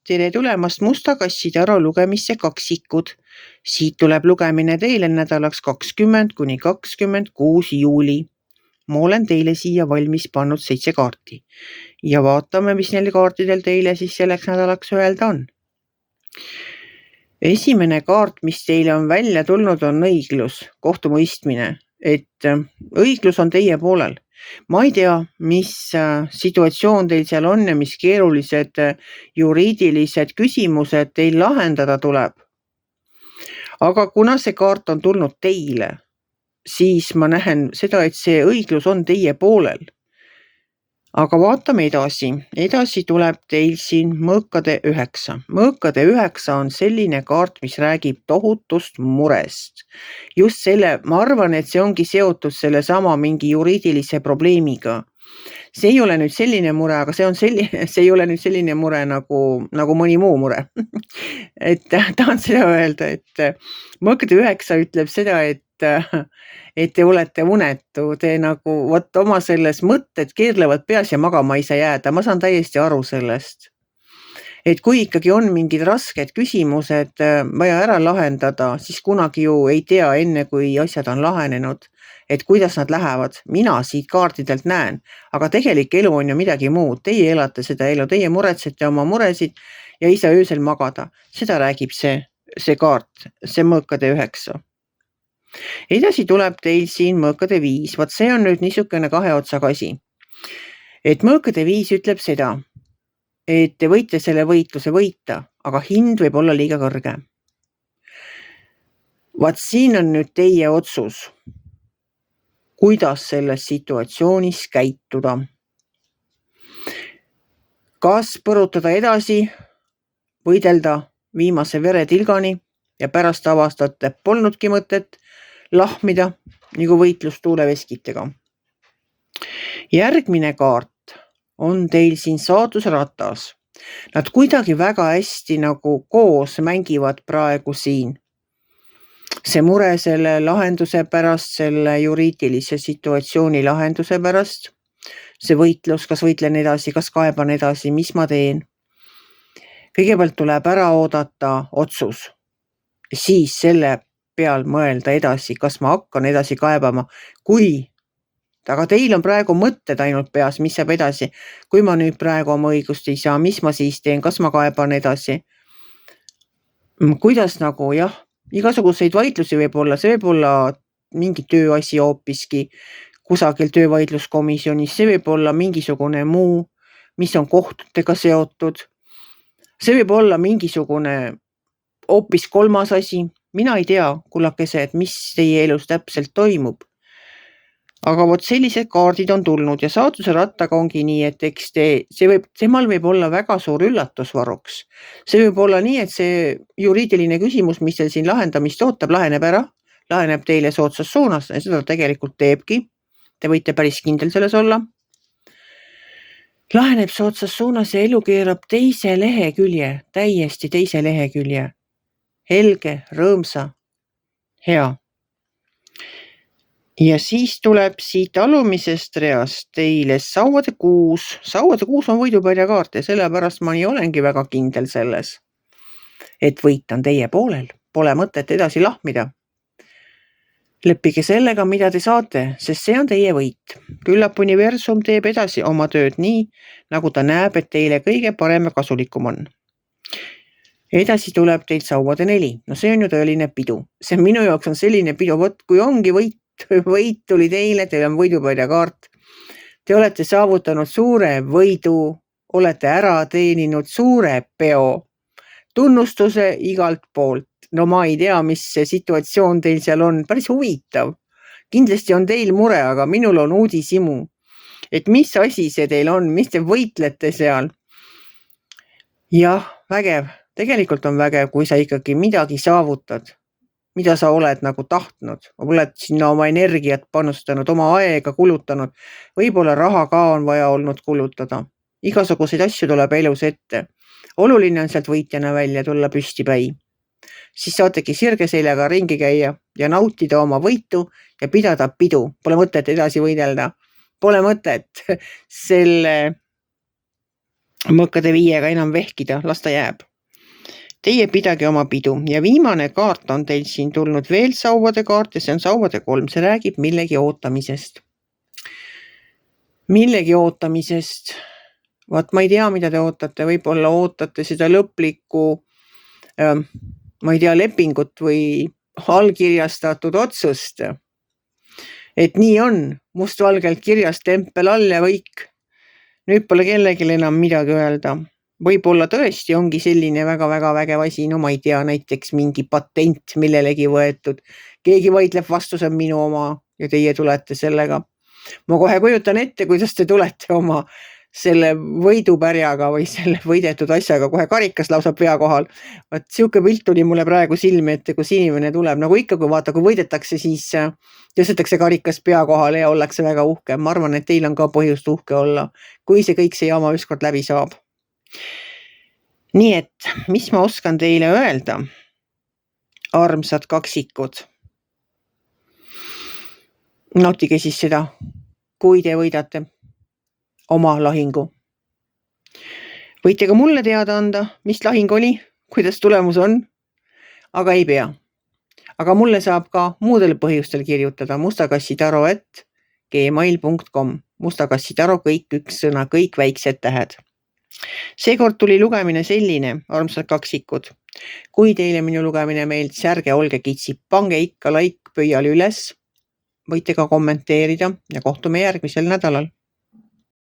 tere tulemast Musta kasside arolugemisse kaksikud. Siit tuleb lugemine teile nädalaks 20–26 juuli. Ma olen teile siia valmis pannud 7 kaarti ja vaatame, mis neil kaartidel teile siis selleks nädalaks öelda on. Esimene kaart, mis teile on välja tulnud, on õiglus, kohtumõistmine, et õiglus on teie poolel. Ma ei tea, mis situatsioon teil seal on ja mis keerulised juriidilised küsimused teil lahendada tuleb. Aga kuna see kaart on tulnud teile, siis ma näen seda, et see õiglus on teie poolel. Aga vaatame edasi. Edasi tuleb teil siin mõõkade 9. Mõõkade 9 on selline kaart, mis räägib tohutust murest. Just selle, ma arvan, et see ongi seotud selle sama mingi juriidilise probleemiga. See ei ole nüüd selline mure, aga see ei ole nüüd selline mure nagu mõni muu mure. Et tahan seda öelda, et mõõkade 9 ütleb seda, et te olete unetu, te nagu oma selles mõtted keerlevad peas ja magama ei saa jääda. Ma saan täiesti aru sellest. Et kui ikkagi on mingid rasked küsimused vaja ära lahendada, siis kunagi ju ei tea enne, kui asjad on lahenenud, et kuidas nad lähevad. Mina siit kaartidelt näen, aga tegelik elu on ju midagi muud. Teie elate seda elu, teie muretsete oma muresid ja ei saa öösel magada. Seda räägib see kaart, see mõõkade 9. Edasi tuleb teil siin mõõkade 5. Vaat see on nüüd niisugune 2 otsaga asi. Et mõõkade 5 ütleb seda, et te võite selle võitluse võita, aga hind võib olla liiga kõrge. Vaat siin on nüüd teie otsus, kuidas selles situatsioonis käituda. Kas põrutada edasi, võidelda viimase veretilgani ja pärast avastate polnudki mõtet lahmida nagu võitlus tuuleveskitega. Järgmine kaart on teil siin saatusratas. Nad kuidagi väga hästi nagu koos mängivad praegu siin. See mure selle lahenduse pärast, selle juriidilise situatsiooni lahenduse pärast. See võitlus, kas võitlen edasi, kas kaeban edasi, mis ma teen. Kõigepealt tuleb ära oodata otsus. Siis selle peal mõelda edasi, kas ma hakkan edasi kaebama. Aga teil on praegu mõtted ainult peas, mis saab edasi. Kui ma nüüd praegu oma õigust ei saa, mis ma siis teen, kas ma kaeban edasi? Kuidas nagu igasuguseid vaidlusi võib olla, see võib olla mingi tööasi hoopiski kusagil töövaidluskomisjonis, see võib olla mingisugune muu, mis on kohtutega seotud. See võib olla mingisugune hoopis 3. asi. Mina ei tea, kullakese, et mis teie elus täpselt toimub. Aga vot sellised kaardid on tulnud ja saatuse rattaga ongi nii, et eks temal võib olla väga suur üllatusvaruks. See võib olla nii, et see juriidiline küsimus, mis teil siin lahendamist ootab, laheneb ära, laheneb teile soodsas suunas ja seda tegelikult teebki. Te võite päris kindel selles olla. Laheneb soodsas suunas ja elu keerab teise lehekülje, täiesti teise lehekülje. Helge, rõõmsa, hea. Ja siis tuleb siit alumisest reast teile sauade 6. Sauade 6 on võidupärja kaart ja sellepärast ma nii olengi väga kindel selles, et võit on teie poolel. Pole mõtet edasi lahmida. Leppige sellega, mida te saate, sest see on teie võit. Küllap universum teeb edasi oma tööd nii, nagu ta näeb, et teile kõige parem ja kasulikum on. Edasi tuleb teil sauade 4. No see on ju tõeline pidu. See minu jaoks on selline pidu, kui ongi võit tuli teile, teil on võidupärja kaart. Te olete saavutanud suure võidu, olete ära teeninud suure peo. Tunnustuse igalt poolt. No ma ei tea, mis see situatsioon teil seal on. Päris huvitav. Kindlasti on teil mure, aga minul on uudishimu. Et mis asi see teil on, mis te võitlete seal? Jah, vägev. Tegelikult on vägev, kui sa ikkagi midagi saavutad, mida sa oled nagu tahtnud. Oled sinna oma energiat panustanud, oma aega kulutanud. Võib-olla raha ka on vaja olnud kulutada. Igasuguseid asju tuleb elus ette. Oluline on sealt võitjana välja tulla püstipäi. Siis saategi sirge seljaga ringi käia ja nautida oma võitu ja pidada pidu. Pole mõtet edasi võidelda. Pole mõtet selle mõkkade viiega enam vehkida, las ta jääb. Teie pidage oma pidu ja viimane kaart on teil siin tulnud veel sauvade kaart ja see on sauvade 3, see räägib millegi ootamisest. Vaat ma ei tea, mida te ootate, võib-olla ootate seda lõplikku, ma ei tea, lepingut või allkirjastatud otsust. Et nii on, mustvalgelt kirjas tempel all ja kõik. Nüüd pole kellelgi enam midagi öelda. Võib-olla tõesti ongi selline väga-väga vägev asi, no ma ei tea, näiteks mingi patent millelegi võetud. Keegi vaidleb vastu, see on minu oma ja teie tulete sellega. Ma kohe kujutan ette, kuidas te tulete oma selle võidupärjaga või selle võidetud asjaga kohe karikas lausa pea kohal. Vaat siuke pilt tuli mulle praegu silmi ette, kus inimene tuleb. Nagu ikka, kui vaata, kui võidetakse, siis tõstetakse karikas pea kohale ja ollakse väga uhke. Ma arvan, et teil on ka põhjust uhke olla, kui see kõik see jama ükskord läbi saab. Nii et, mis ma oskan teile öelda? Armsad kaksikud. Nautige siis seda, kui te võidate oma lahingu. Võite ka mulle teada anda, mis lahing oli, kuidas tulemus on, aga ei pea. Aga mulle saab ka muudel põhjustel kirjutada mustakassitaro@gmail.com. Mustakassitaro kõik üks sõna, kõik väiksed tähed. Seekord tuli lugemine selline, armsad kaksikud. Kui teile minu lugemine meeldis, ärge olge kitsi, pange ikka like pöial üles, võite ka kommenteerida ja kohtume järgmisel nädalal.